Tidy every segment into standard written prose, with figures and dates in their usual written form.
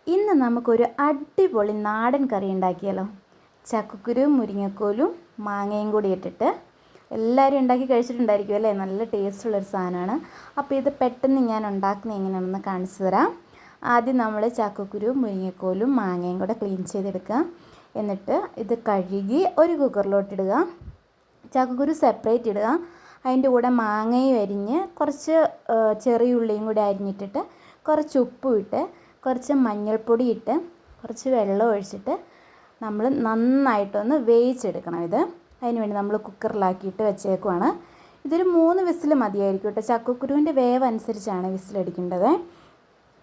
ഇന്ന് നമുക്കൊരു അടിപൊളി നാടൻ കറി ഉണ്ടാക്കിയാലോ. ചക്കക്കുരുവും മുരിങ്ങക്കോലും മാങ്ങയും കൂടി ഇട്ടിട്ട് എല്ലാവരും ഉണ്ടാക്കി കഴിച്ചിട്ടുണ്ടായിരിക്കും അല്ലേ. നല്ല ടേസ്റ്റുള്ളൊരു സാധനമാണ്. അപ്പോൾ ഇത് പെട്ടെന്ന് ഞാൻ ഉണ്ടാക്കുന്നത് എങ്ങനെയാണെന്ന് കാണിച്ചു തരാം. ആദ്യം നമ്മൾ ചക്കക്കുരുവും മുരിങ്ങക്കോലും മാങ്ങയും കൂടെ ക്ലീൻ ചെയ്തെടുക്കുക. എന്നിട്ട് ഇത് കഴുകി ഒരു കുക്കറിലോട്ടിടുക. ചക്കക്കുരു സെപ്പറേറ്റ് ഇടുക. അതിൻ്റെ കൂടെ മാങ്ങയും അരിഞ്ഞ് കുറച്ച് ചെറിയ ഉള്ളിയും കൂടി അരിഞ്ഞിട്ടിട്ട് കുറച്ച് ഉപ്പും ഇട്ട് കുറച്ച് മഞ്ഞൾപ്പൊടി ഇട്ട് കുറച്ച് വെള്ളം ഒഴിച്ചിട്ട് നമ്മൾ നന്നായിട്ടൊന്ന് വേവിച്ചെടുക്കണം. അതിന് വേണ്ടി നമ്മൾ കുക്കറിലാക്കിയിട്ട് വെച്ചേക്കുവാണ്. ഇതൊരു 3 വിസിൽ മതിയായിരിക്കും കേട്ടോ. ചക്കക്കുരുവിൻ്റെ വേവ് അനുസരിച്ചാണ് വിസിലടിക്കേണ്ടത്.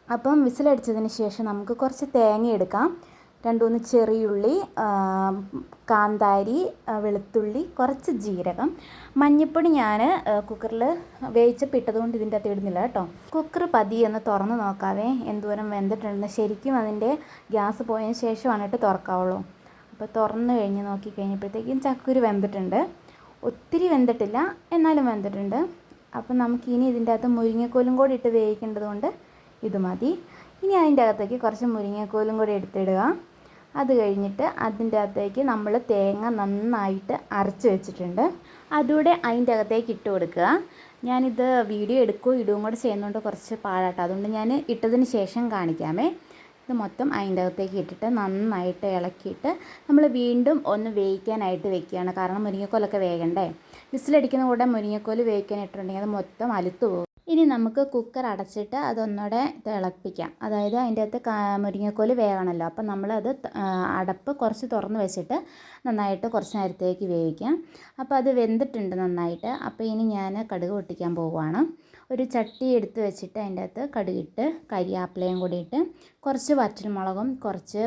അപ്പം വിസിലടിച്ചതിന് ശേഷം നമുക്ക് കുറച്ച് തേങ്ങ എടുക്കാം. 2-3 ചെറിയുള്ളി, കാന്താരി, വെളുത്തുള്ളി, കുറച്ച് ജീരകം, മഞ്ഞൾപ്പൊടി. ഞാൻ കുക്കറിൽ വേവിച്ചപ്പോൾ ഇട്ടതുകൊണ്ട് ഇതിൻ്റെ അകത്ത് ഇടുന്നില്ല കേട്ടോ. കുക്കർ പതിയെ ഒന്ന് തുറന്ന് നോക്കാവേ എന്തോരം വെന്തിട്ടുണ്ടെന്ന്. ശരിക്കും അതിൻ്റെ ഗ്യാസ് പോയതിന് ശേഷമാണ് തുറക്കാവുള്ളൂ. അപ്പോൾ തുറന്ന് കഴിഞ്ഞ് നോക്കി കഴിഞ്ഞപ്പോഴത്തേക്കും ചക്കക്കുരു വെന്തിട്ടുണ്ട്. ഒത്തിരി വെന്തിട്ടില്ല, എന്നാലും വെന്തിട്ടുണ്ട്. അപ്പം നമുക്കിനി ഇതിൻ്റെ അകത്ത് മുരിങ്ങക്കോലും കൂടി ഇട്ട് വേവിക്കേണ്ടത് കൊണ്ട് ഇത് മതി. ഇനി അതിൻ്റെ അകത്തേക്ക് കുറച്ച് മുരിങ്ങക്കോലും കൂടി എടുത്തിടുക. അത് കഴിഞ്ഞിട്ട് അതിൻ്റെ അകത്തേക്ക് നമ്മൾ തേങ്ങ നന്നായിട്ട് അരച്ച് വെച്ചിട്ടുണ്ട്, അതുകൂടെ അതിൻ്റെ അകത്തേക്ക് ഇട്ട് കൊടുക്കുക. ഞാനിത് വീഡിയോ എടുക്കുകയോ ഇടുകയും കൂടെ ചെയ്യുന്നതുകൊണ്ട് കുറച്ച് പാടാട്ടോ, അതുകൊണ്ട് ഞാൻ ഇട്ടതിന് ശേഷം കാണിക്കാമേ. ഇത് മൊത്തം അതിൻ്റെ അകത്തേക്ക് ഇട്ടിട്ട് നന്നായിട്ട് ഇളക്കിയിട്ട് നമ്മൾ വീണ്ടും ഒന്ന് വേവിക്കാനായിട്ട് വെക്കുകയാണ്. കാരണം മുരിങ്ങക്കോലൊക്കെ വേകണ്ടേ. വിസിലടിക്കുന്ന കൂടെ മുരിങ്ങക്കോല് വേവിക്കാൻ ഇട്ടിട്ടുണ്ടെങ്കിൽ അത് മൊത്തം അലുത്തു പോകും. ഇനി നമുക്ക് കുക്കർ അടച്ചിട്ട് അതൊന്നുകൂടെ തിളപ്പിക്കാം. അതായത് അതിൻ്റെ അകത്ത് മുരിങ്ങക്കോല് വേകണമല്ലോ. അപ്പം നമ്മളത് അടപ്പ് കുറച്ച് തുറന്ന് വെച്ചിട്ട് നന്നായിട്ട് കുറച്ച് നേരത്തേക്ക് വേവിക്കാം. അപ്പോൾ അത് വെന്തിട്ടുണ്ട് നന്നായിട്ട്. അപ്പോൾ ഇനി ഞാൻ കടുക് പൊട്ടിക്കാൻ പോവുകയാണ്. ഒരു ചട്ടി എടുത്ത് വെച്ചിട്ട് അതിൻ്റെ അകത്ത് കടുകിട്ട് കരിയാപ്പിലയും കൂടി ഇട്ട് കുറച്ച് വറ്റൽമുളകും കുറച്ച്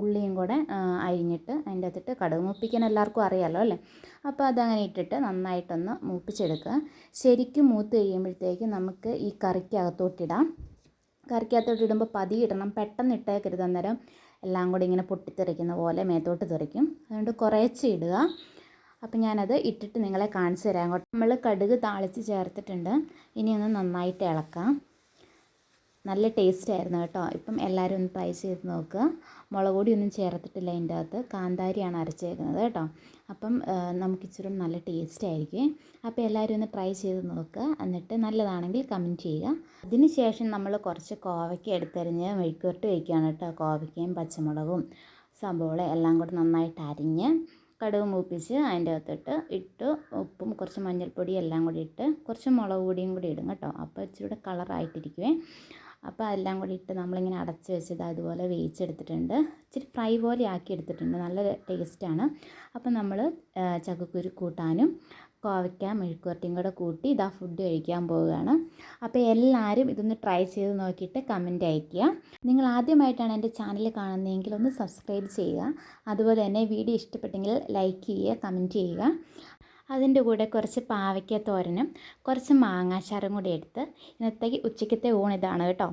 ഉള്ളിയും കൂടെ അരിഞ്ഞിട്ട് അതിൻ്റെ അകത്തിട്ട് കടുക് മൂപ്പിക്കാൻ എല്ലാവർക്കും അറിയാമല്ലോ അല്ലേ. അപ്പോൾ അതങ്ങനെ ഇട്ടിട്ട് നന്നായിട്ടൊന്ന് മൂപ്പിച്ചെടുക്കുക. ശരിക്കും മൂത്ത് കഴിയുമ്പോഴത്തേക്ക് നമുക്ക് ഈ കറിക്കകത്തോട്ടിടാം. കറിക്കകത്തോട്ടിടുമ്പോൾ പതിയെ ഇടണം, പെട്ടെന്ന് ഇട്ടേക്കരുത്. അന്നേരം എല്ലാം കൂടി ഇങ്ങനെ പൊട്ടിത്തെറിക്കുന്ന പോലെ മേത്തോട്ട് തെറിക്കും. അതുകൊണ്ട് കുറേശ്ശെ ഇടുക. അപ്പം ഞാനത് ഇട്ടിട്ട് നിങ്ങളെ കാണിച്ചു തരാം. അങ്ങോട്ട് നമ്മൾ കടുക് താളിച്ച് ചേർത്തിട്ടുണ്ട്. ഇനി ഒന്ന് നന്നായിട്ട് ഇളക്കാം. നല്ല ടേസ്റ്റ് ആയിരുന്നു കേട്ടോ. ഇപ്പം എല്ലാവരും ഒന്ന് ട്രൈ ചെയ്ത് നോക്കുക. മുളക് പൊടിയൊന്നും ചേർത്തിട്ടില്ല അതിൻ്റെ അകത്ത്, കാന്താരിയാണ് അരച്ചേക്കുന്നത് കേട്ടോ. അപ്പം നമുക്ക് ഇച്ചിരി നല്ല ടേസ്റ്റ് ആയിരിക്കും. അപ്പോൾ എല്ലാവരും ഒന്ന് ട്രൈ ചെയ്ത് നോക്കുക. എന്നിട്ട് നല്ലതാണെങ്കിൽ കമൻറ്റ് ചെയ്യുക. അതിന് ശേഷം നമ്മൾ കുറച്ച് കോവയ്ക്ക എടുത്തരിഞ്ഞ് മെഴുക്കുവരട്ടി വയ്ക്കുകയാണ് കേട്ടോ. കോവയ്ക്കയും പച്ചമുളകും സബോള എല്ലാം കൂടി നന്നായിട്ട് അരിഞ്ഞ് കടുക് മൂപ്പിച്ച് അതിൻ്റെ അകത്തിട്ട് ഇട്ട് ഉപ്പും കുറച്ച് മഞ്ഞൾപ്പൊടി എല്ലാം കൂടി ഇട്ട് കുറച്ച് മുളക് പൊടിയും കൂടി ഇടും കേട്ടോ. അപ്പോൾ ഇച്ചിരി കളറായിട്ടിരിക്കുവേ. അപ്പോൾ അതെല്ലാം കൂടി ഇട്ട് നമ്മളിങ്ങനെ അടച്ച് വെച്ചത് അതുപോലെ വേവിച്ചെടുത്തിട്ടുണ്ട്. ഇച്ചിരി ഫ്രൈ പോലെ ആക്കി എടുത്തിട്ടുണ്ട്. നല്ല ടേസ്റ്റാണ്. അപ്പം നമ്മൾ ചക്കക്കുരു കൂട്ടാനും കോവയ്ക്ക മെഴുക്കുവരട്ടിയും കൂടെ കൂട്ടി ഇതാ ഫുഡ് കഴിക്കാൻ പോവുകയാണ്. അപ്പോൾ എല്ലാവരും ഇതൊന്ന് ട്രൈ ചെയ്ത് നോക്കിയിട്ട് കമൻറ്റ് അയയ്ക്കുക. നിങ്ങൾ ആദ്യമായിട്ടാണ് എൻ്റെ ചാനൽ കാണുന്നതെങ്കിൽ ഒന്ന് സബ്സ്ക്രൈബ് ചെയ്യുക. അതുപോലെ തന്നെ വീഡിയോ ഇഷ്ടപ്പെട്ടെങ്കിൽ ലൈക്ക് ചെയ്യുക, കമൻറ്റ് ചെയ്യുക. അതിൻ്റെ കൂടെ കുറച്ച് പാവയ്ക്ക തോരനും കുറച്ച് മാങ്ങാച്ചാറും കൂടി എടുത്ത് ഇന്നത്തേക്ക് ഉച്ചയ്ക്കത്തെ ഊണിതാണ് കേട്ടോ.